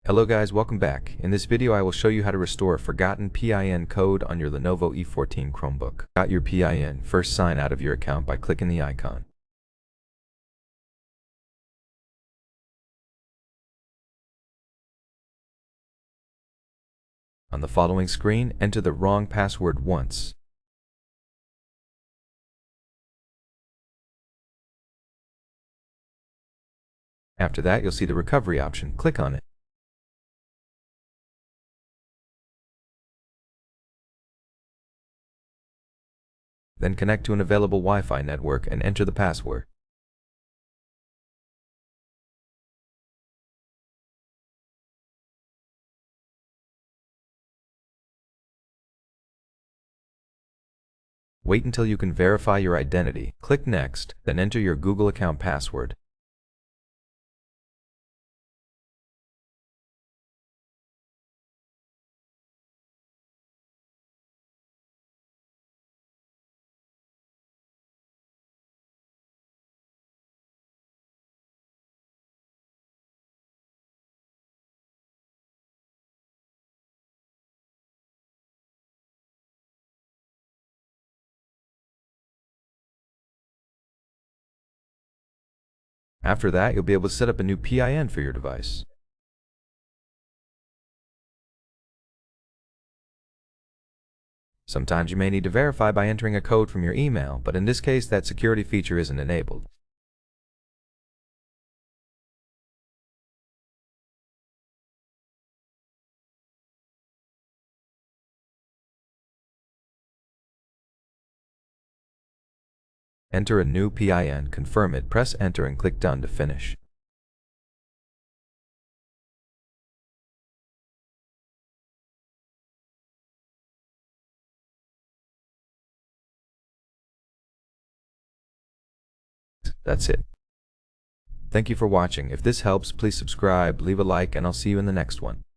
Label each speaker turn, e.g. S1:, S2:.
S1: Hello guys, welcome back. In this video I will show you how to restore a forgotten PIN code on your Lenovo E14 Chromebook. Got your PIN, first sign out of your account by clicking the icon. On the following screen, enter the wrong password once. After that, you'll see the recovery option. Click on it. Then connect to an available Wi-Fi network and enter the password. Wait until you can verify your identity. Click Next, then enter your Google account password. After that, you'll be able to set up a new PIN for your device. Sometimes you may need to verify by entering a code from your email, but in this case that security feature isn't enabled. Enter a new PIN, confirm it, press Enter and click Done to finish. That's it. Thank you for watching. If this helps, please subscribe, leave a like, and I'll see you in the next one.